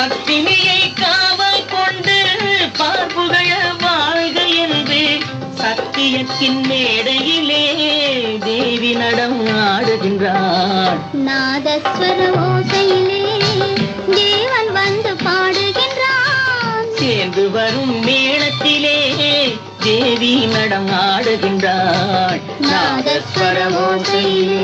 பத்தினியை காவல் கொண்டு பார்ப்புகழ வாழ்க என்று சத்தியத்தின் மேடையிலே தேவி நடம் ஆடுகின்றாள். நாதஸ்வர ஓசையிலே தேவன் வந்து பாடுகின்றான். சேர்ந்து வரும் மேளத்திலே தேவி நடம் ஆடுகின்றாள். நாதஸ்வர ஓசையிலே